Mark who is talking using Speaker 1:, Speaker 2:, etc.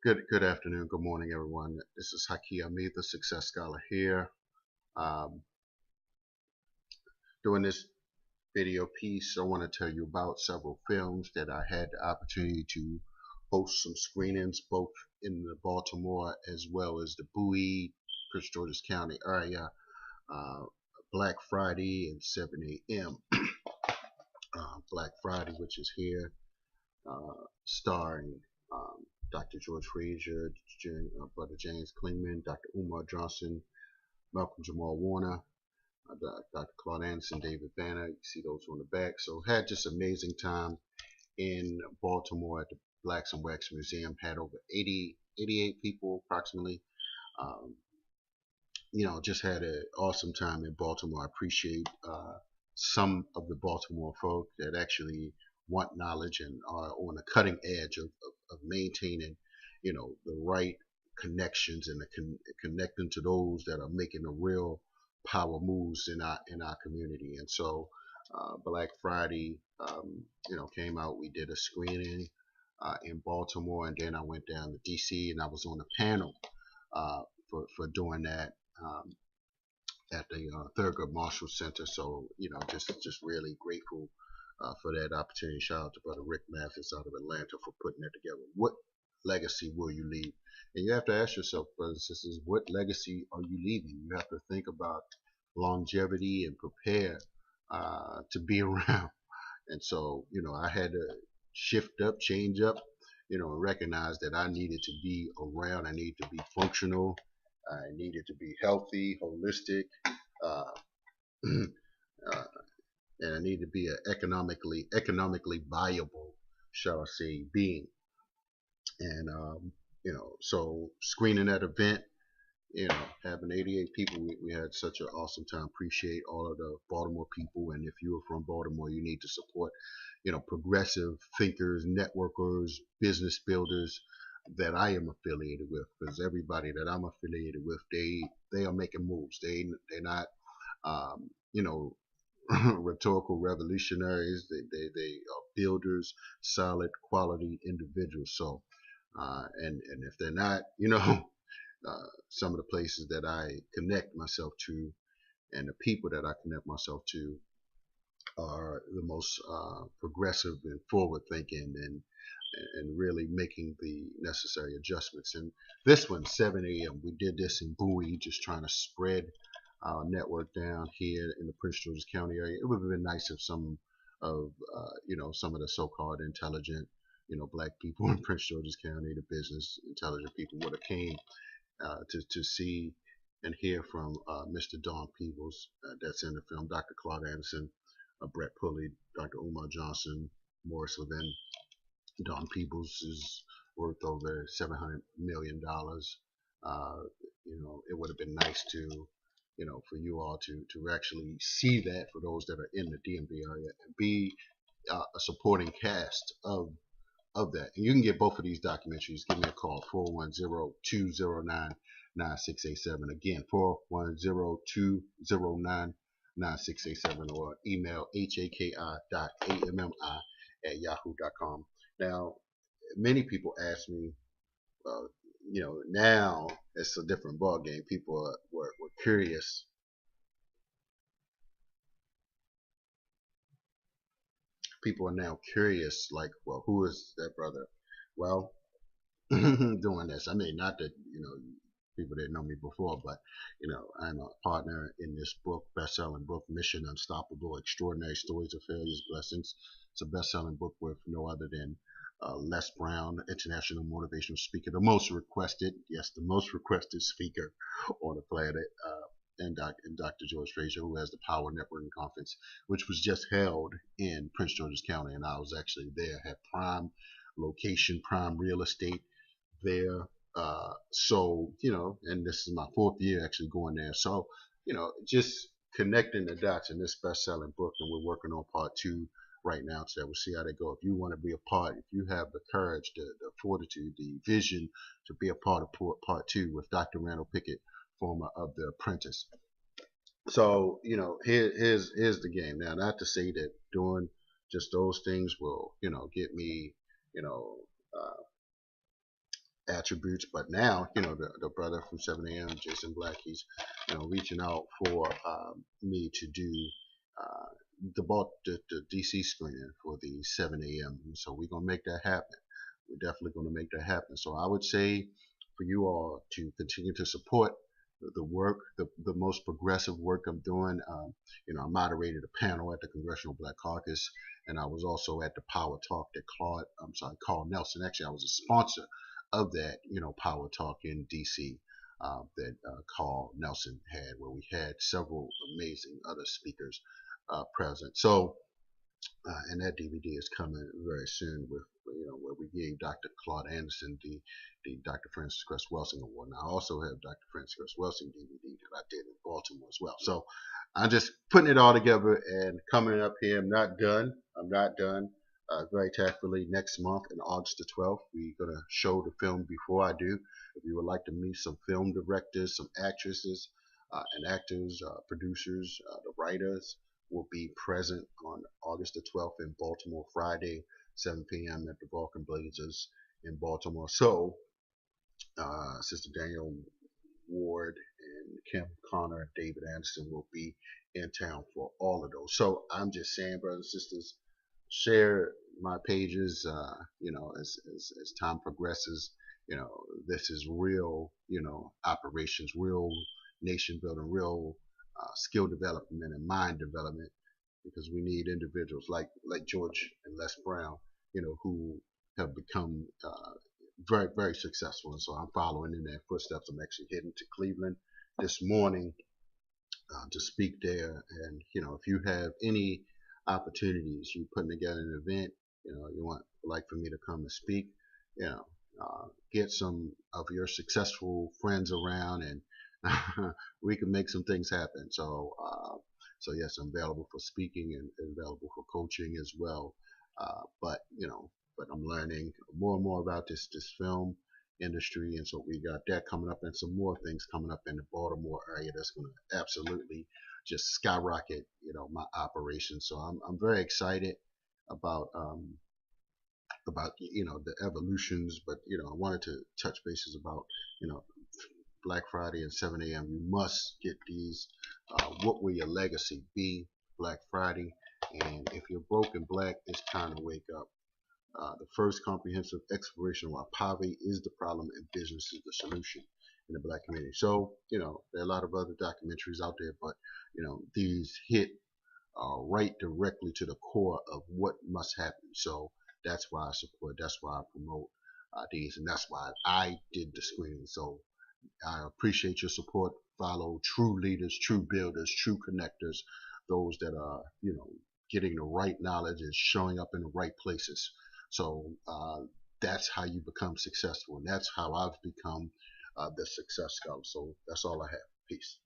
Speaker 1: Good afternoon, good morning, everyone. This is Haki Hamid, the Success Scholar here. Um, Doing this video piece, I want to tell you about several films that I had the opportunity to host some screenings, both in the Baltimore as well as the Bowie, Prince George's County area. Uh, Black Friday and 7 a.m. Black Friday, which is here, starring Dr. George Frazier, Brother James Klingman, Dr. Umar Johnson, Malcolm Jamal Warner, Dr. Claude Anderson, David Banner. You see those on the back. So had just amazing time in Baltimore at the Blacks and Wax Museum. Had over 88 people approximately. Um, just had an awesome time in Baltimore. I appreciate some of the Baltimore folk that actually want knowledge and are on the cutting edge of maintaining, the right connections and connecting to those that are making the real power moves in our community. And so, Black Friday, came out. We did a screening in Baltimore, and then I went down to D.C. and I was on the panel for doing that. At the Thurgood Marshall Center. So, just really grateful for that opportunity. Shout out to Brother Rick Mathis out of Atlanta for putting that together. What legacy will you leave? And you have to ask yourself, brothers and sisters, what legacy are you leaving? You have to think about longevity and prepare to be around. And so, I had to shift up, change up, and recognize that I needed to be around. I needed to be functional. I needed to be healthy, holistic, uh, uh, and I need to be an economically viable, shall I say, being. And so screening that event, having 88 people, we had such an awesome time. Appreciate all of the Baltimore people, and if you're from Baltimore, you need to support, progressive thinkers, networkers, business builders that I am affiliated with, because everybody that I'm affiliated with, they are making moves. They're not um, you know, rhetorical revolutionaries. They are builders, solid quality individuals. So, and if they're not, some of the places that I connect myself to and the people that I connect myself to are the most progressive and forward thinking and really making the necessary adjustments. And this one, 7 a.m., we did this in Bowie, just trying to spread our network down here in the Prince George's County area. It would have been nice if some of the so-called intelligent, black people in Prince George's County, the business intelligent people would have came to see and hear from Mr. Don Peebles, that's in the film, Dr. Claude Anderson, Brett Pulley, Dr. Umar Johnson, Morris Levin. Don Peebles is worth over $700 million. It would have been nice to, for you all to actually see that for those that are in the DMV area and be a supporting cast of that. And you can get both of these documentaries. Give me a call, 410-209-9687. Again, 410-209-9687, or email haki.ammi@yahoo.com. Now, many people ask me, uh, now it's a different ball game. People were curious. People are now curious, like, well, who is that brother? Well, doing this. I mean, not that people didn't know me before, but I'm a partner in this book, best-selling book, Mission Unstoppable: Extraordinary Stories of Failures, Blessings. It's a best-selling book with no other than Les Brown, international motivational speaker, the most requested, yes, the most requested speaker on the planet, and Dr. George Frazier, who has the Power Networking Conference, which was just held in Prince George's County, and I was actually there. Had prime location, prime real estate there. So, and this is my fourth year actually going there. So, just connecting the dots in this best-selling book, and we're working on part two right now. So we'll see how they go. If you want to be a part, if you have the courage, the fortitude, the vision to be a part of part two with Dr. Randall Pickett, former of The Apprentice. So, here's the game. Now, not to say that doing just those things will, get me, you know, uh, attributes. But now, the brother from 7 a.m., Jason Black, he's reaching out for me to do uh, the DC screening for the 7 a.m. So we're gonna make that happen. We're definitely gonna make that happen. So I would say for you all to continue to support the work, the most progressive work I'm doing. I moderated a panel at the Congressional Black Caucus, and I was also at the Power Talk that Carl Nelson. Actually, I was a sponsor of that, Power Talk in D.C. That Carl Nelson had, where we had several amazing other speakers present. So and that DVD is coming very soon with where we gave Dr. Claude Anderson the Dr. Frances Cress Welsing Award. And I also have Dr. Frances Cress Welsing DVD that I did in Baltimore as well. So I'm just putting it all together and coming up here. I'm not done. I'm not done. Very tactfully, next month in August the 12th, we're gonna show the film. Before I do, if you would like to meet some film directors, some actresses, and actors, producers, the writers, will be present on August the 12th in Baltimore, Friday, 7 p.m. at the Vulcan Blazers in Baltimore. So, Sister Danielle Ward and Kim Connor, David Anderson will be in town for all of those. So I'm just saying, brothers and sisters, share my pages. As time progresses, this is real, operations, real nation building, real skill development and mind development, because we need individuals like George and Les Brown, who have become very, very successful. And so I'm following in their footsteps. I'm actually heading to Cleveland this morning to speak there. And if you have any opportunities, you putting together an event, you want like for me to come and speak, you know, get some of your successful friends around, and we can make some things happen. So yes, I'm available for speaking and available for coaching as well. But I'm learning more and more about this film industry, and so we got that coming up, and some more things coming up in the Baltimore area that's going to absolutely just skyrocket, my operation. So I'm very excited about the evolutions, but I wanted to touch bases about you know Black Friday and 7 a.m. You must get these. What will your legacy be? Black Friday, and if you're broken black, it's time to wake up. The first comprehensive exploration of why poverty is the problem and business is the solution in the black community. So, there are a lot of other documentaries out there, but, these hit right directly to the core of what must happen. So that's why I support, that's why I promote these, and that's why I did the screening. So I appreciate your support. Follow true leaders, true builders, true connectors, those that are, getting the right knowledge and showing up in the right places. So that's how you become successful, and that's how I've become the success scholar. So that's all I have. Peace.